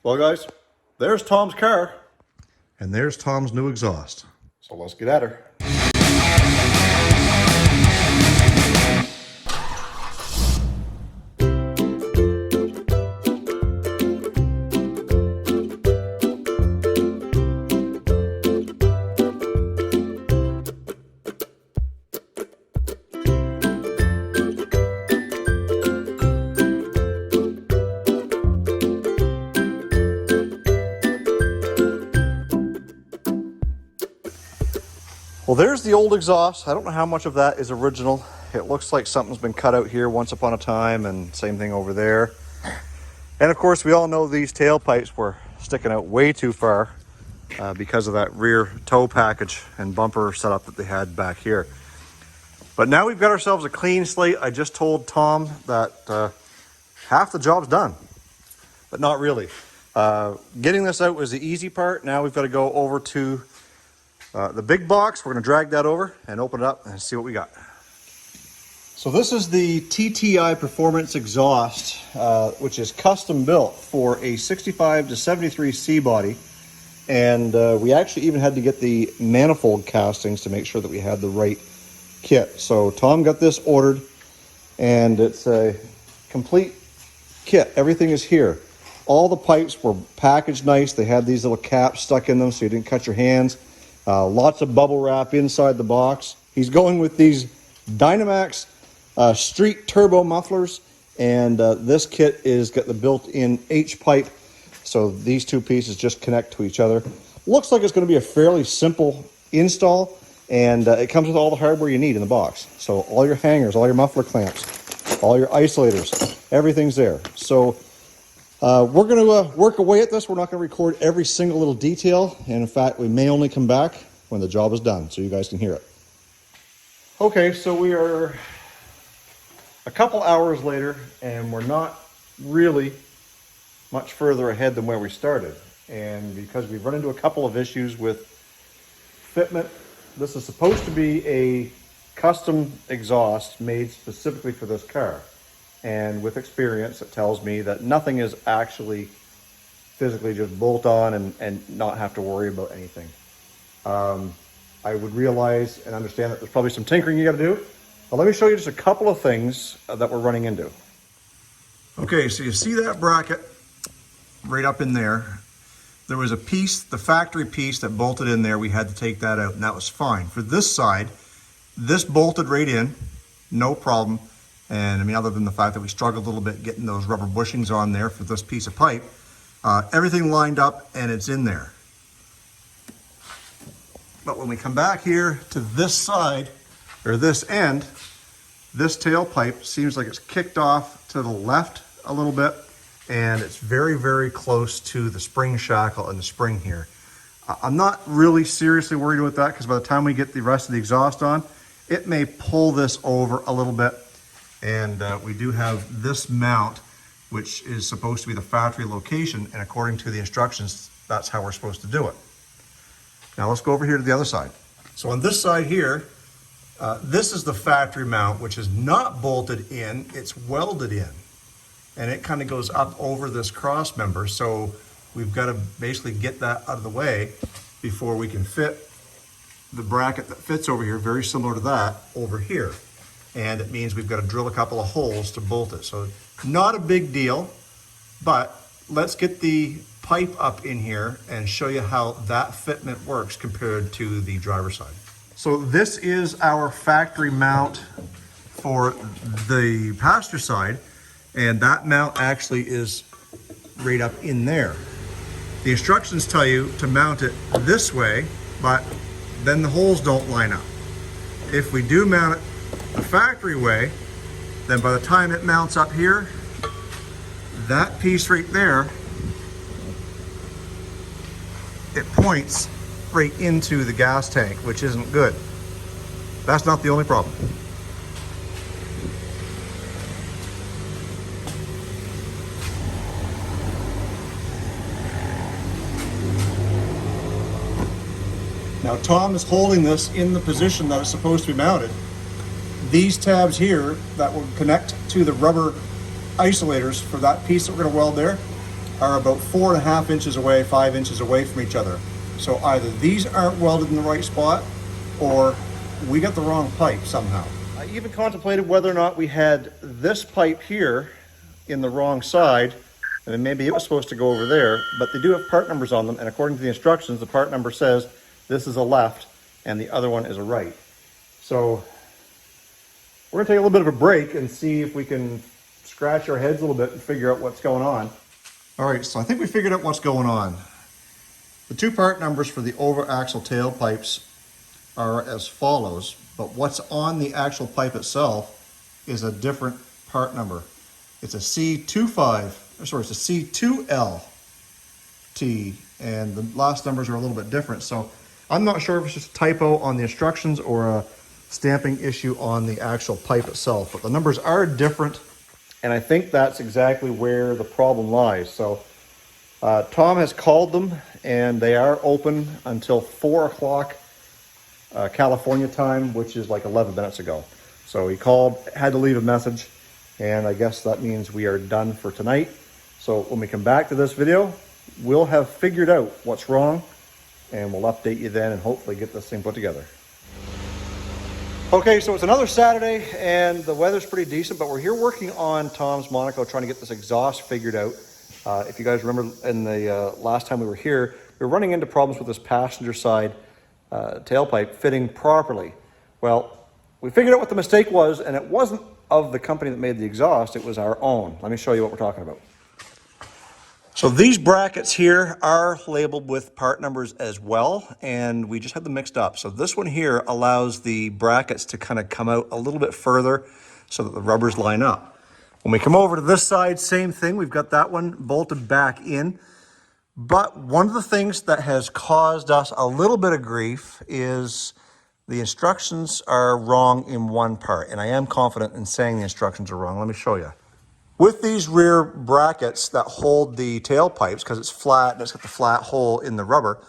Well, guys, there's Tom's car. And there's Tom's new exhaust. So let's get at her. Well, there's the old exhaust. I don't know how much of that is original. It looks like something's been cut out here once upon a time, and same thing over there. And of course, we all know these tailpipes were sticking out way too far because of that rear tow package and bumper setup that they had back here. But now we've got ourselves a clean slate. I just told Tom that half the job's done, but not really. Getting this out was the easy part. Now we've got to go over to the big box. We're going to drag that over and open it up and see what we got. So this is the TTI Performance Exhaust, which is custom built for a 65 to 73 C body. And we actually even had to get the manifold castings to make sure that we had the right kit. So Tom got this ordered, and it's a complete kit. Everything is here. All the pipes were packaged nice. They had these little caps stuck in them so you didn't cut your hands. Lots of bubble wrap inside the box. He's going with these Dynamax street turbo mufflers, and this kit is got the built-in H pipe, so these two pieces just connect to each other. Looks like it's going to be a fairly simple install, and it comes with all the hardware you need in the box. So all your hangers, all your muffler clamps, all your isolators, everything's there. So we're going to work away at this. We're not going to record every single little detail. And in fact, we may only come back when the job is done so you guys can hear it. Okay, so we are a couple hours later, and we're not really much further ahead than where we started. And because we've run into a couple of issues with fitment, this is supposed to be a custom exhaust made specifically for this car. And with experience, it tells me that nothing is actually physically just bolt on and not have to worry about anything. I would realize and understand that there's probably some tinkering you got to do. But let me show you just a couple of things that we're running into. Okay, so you see that bracket right up in there. There was a piece, the factory piece that bolted in there. We had to take that out, and that was fine. For this side, this bolted right in, no problem. And I mean, other than the fact that we struggled a little bit getting those rubber bushings on there for this piece of pipe, everything lined up and it's in there. But when we come back here to this side, or this end, this tailpipe seems like it's kicked off to the left a little bit, and it's very, very close to the spring shackle and the spring here. I'm not really seriously worried about that, because by the time we get the rest of the exhaust on, it may pull this over a little bit. And we do have this mount, which is supposed to be the factory location, and according to the instructions, that's how we're supposed to do it. Now let's go over here to the other side. So on this side here, this is the factory mount, which is not bolted in, it's welded in. And it kind of goes up over this cross member, so we've got to basically get that out of the way before we can fit the bracket that fits over here, very similar to that, over here. And it means we've got to drill a couple of holes to bolt it. So not a big deal, but let's get the pipe up in here and show you how that fitment works compared to the driver's side. So this is our factory mount for the passenger side, and that mount actually is right up in there. The instructions tell you to mount it this way, but then the holes don't line up. If we do mount it the factory way, then by the time it mounts up here, that piece right there, it points right into the gas tank, which isn't good. That's not the only problem. Now Tom is holding this in the position that it's supposed to be mounted. These tabs here that will connect to the rubber isolators for that piece that we're going to weld there, are about 4.5 inches away, 5 inches away from each other. So either these aren't welded in the right spot, or we got the wrong pipe somehow. I even contemplated whether or not we had this pipe here in the wrong side, and then maybe it was supposed to go over there, but they do have part numbers on them, and according to the instructions, the part number says this is a left and the other one is a right. So we're gonna take a little bit of a break and see if we can scratch our heads a little bit and figure out what's going on. All right, so I think we figured out what's going on. The two part numbers for the over axle tailpipes are as follows, but what's on the actual pipe itself is a different part number. It's a C2LT, and the last numbers are a little bit different. So I'm not sure if it's just a typo on the instructions or a stamping issue on the actual pipe itself, but the numbers are different, and I think that's exactly where the problem lies. So Tom has called them, and they are open until 4 o'clock California time, which is like 11 minutes ago. So he called, had to leave a message, and I guess that means we are done for tonight. So when we come back to this video, we'll have figured out what's wrong, and we'll update you then and hopefully get this thing put together. Okay, so it's another Saturday, and the weather's pretty decent, but we're here working on Tom's Monaco, trying to get this exhaust figured out. If you guys remember in the last time we were here, we were running into problems with this passenger side tailpipe fitting properly. Well, we figured out what the mistake was, and it wasn't of the company that made the exhaust, it was our own. Let me show you what we're talking about. So these brackets here are labeled with part numbers as well, and we just had them mixed up. So this one here allows the brackets to kind of come out a little bit further so that the rubbers line up. When we come over to this side, same thing. We've got that one bolted back in. But one of the things that has caused us a little bit of grief is the instructions are wrong in one part. And I am confident in saying the instructions are wrong. Let me show you. With these rear brackets that hold the tailpipes, because it's flat and it's got the flat hole in the rubber,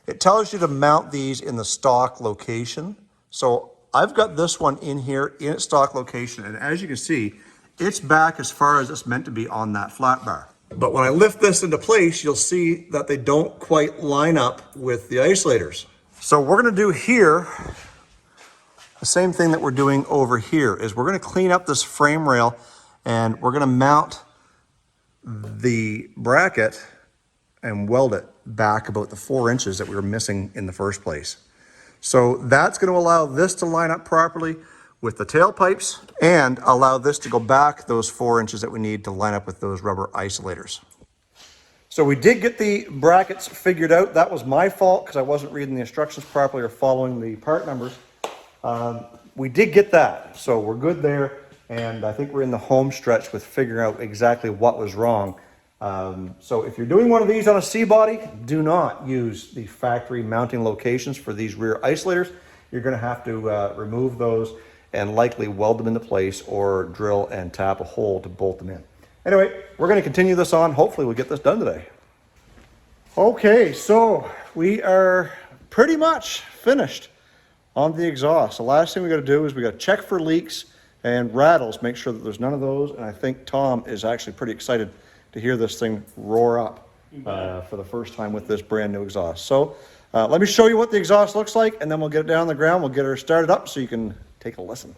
it tells you to mount these in the stock location. So I've got this one in here in its stock location, and as you can see, it's back as far as it's meant to be on that flat bar. But when I lift this into place, you'll see that they don't quite line up with the isolators. So we're gonna do here the same thing that we're doing over here, is we're gonna clean up this frame rail, and we're gonna mount the bracket and weld it back about the 4 inches that we were missing in the first place. So that's gonna allow this to line up properly with the tailpipes and allow this to go back those 4 inches that we need to line up with those rubber isolators. So we did get the brackets figured out. That was my fault because I wasn't reading the instructions properly or following the part numbers. We did get that, so we're good there. And I think we're in the home stretch with figuring out exactly what was wrong. So if you're doing one of these on a C-body, do not use the factory mounting locations for these rear isolators. You're gonna have to remove those and likely weld them into place or drill and tap a hole to bolt them in. Anyway, we're gonna continue this on. Hopefully we'll get this done today. Okay, so we are pretty much finished on the exhaust. The last thing we gotta do is we gotta check for leaks and rattles, make sure that there's none of those. And I think Tom is actually pretty excited to hear this thing roar up for the first time with this brand new exhaust. So let me show you what the exhaust looks like, and then we'll get it down on the ground. We'll get her started up so you can take a listen.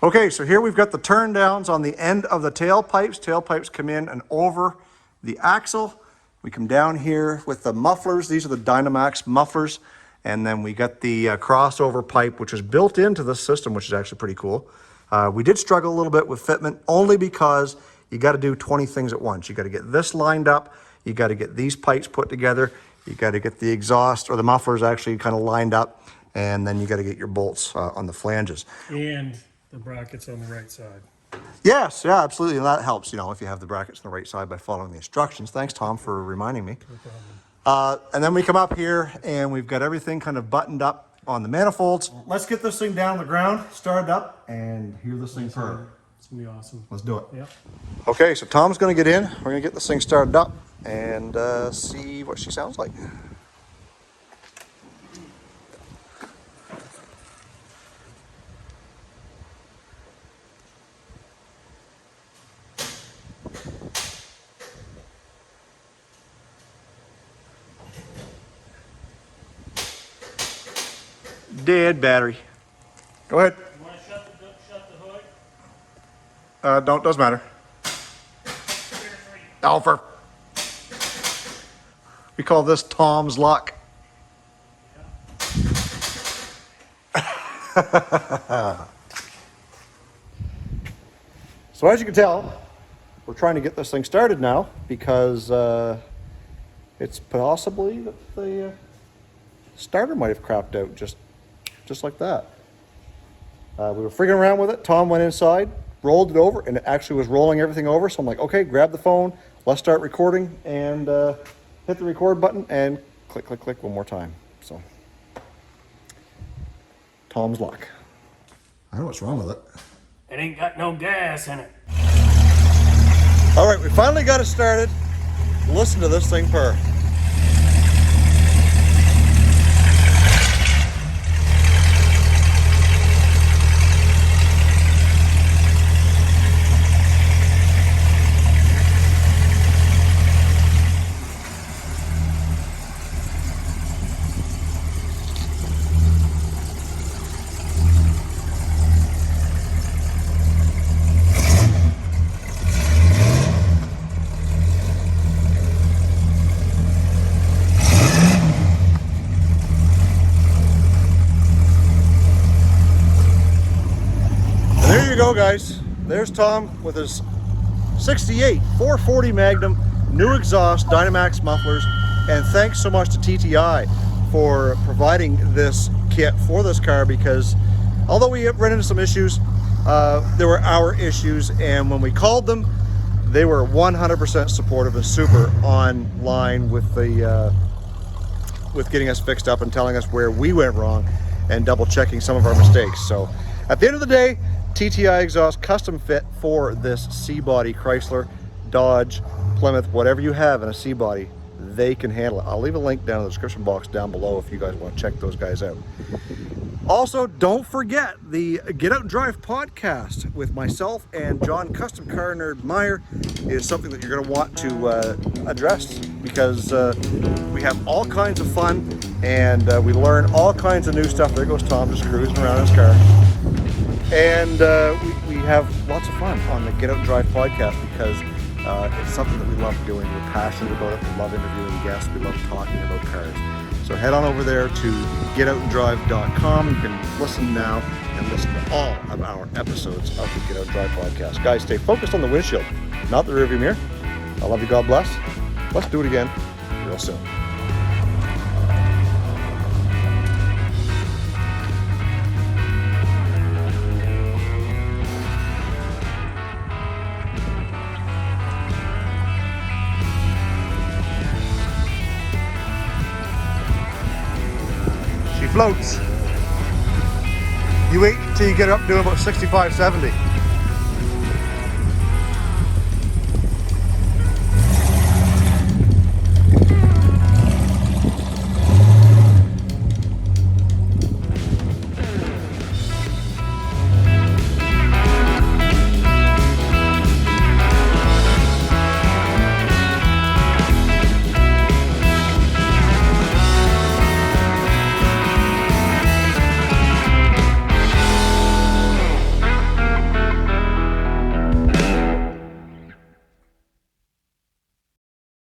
Okay, so here we've got the turn downs on the end of the tailpipes. Tailpipes come in and over the axle. We come down here with the mufflers. These are the Dynamax mufflers. And then we got the crossover pipe, which is built into this system, which is actually pretty cool. We did struggle a little bit with fitment only because you got to do 20 things at once. You got to get this lined up. You got to get these pipes put together. You got to get the exhaust or the mufflers actually kind of lined up. And then you got to get your bolts on the flanges. And the brackets on the right side. Yes, yeah, absolutely. And that helps, you know, if you have the brackets on the right side by following the instructions. Thanks, Tom, for reminding me. No problem. And then we come up here and we've got everything kind of buttoned up on the manifolds. Let's get this thing down on the ground, started up, and hear this thing purr. It's gonna be awesome. Let's do it. Yep. Okay, so Tom's gonna get in. We're gonna get this thing started up and see what she sounds like. Dead battery. Go ahead. You want to shut the hood? Don't, doesn't matter. Alpha. We call this Tom's luck. So as you can tell, we're trying to get this thing started now because it's possibly that the starter might have crapped out just like that. We were freaking around with it. Tom went inside, rolled it over, and it actually was rolling everything over. So I'm like, okay, grab the phone, let's start recording, and hit the record button and click, click, click one more time. So Tom's luck. I don't know what's wrong with it. It ain't got no gas in it. All right, we finally got it started. Listen to this thing purr. There you go, guys. There's Tom with his 68 440 Magnum, new exhaust, Dynamax mufflers, and thanks so much to TTI for providing this kit for this car, because although we ran into some issues, there were our issues, and when we called them, they were 100% supportive and super online with the with getting us fixed up and telling us where we went wrong and double checking some of our mistakes. So at the end of the day, TTI Exhaust custom fit for this C-body Chrysler, Dodge, Plymouth, whatever you have in a C-body, they can handle it. I'll leave a link down in the description box down below if you guys want to check those guys out. Also, don't forget the Get Out and Drive podcast with myself and John Custom Car Nerd Meyer is something that you're going to want to address, because we have all kinds of fun and we learn all kinds of new stuff. There goes Tom just cruising around his car. And we have lots of fun on the Get Out and Drive podcast because it's something that we love doing. We're passionate about it. We love interviewing guests. We love talking about cars. So head on over there to getoutanddrive.com. You can listen now and listen to all of our episodes of the Get Out and Drive podcast. Guys, stay focused on the windshield, not the rearview mirror. I love you. God bless. Let's do it again real soon. Floats. You wait until you get up to about 65, 70.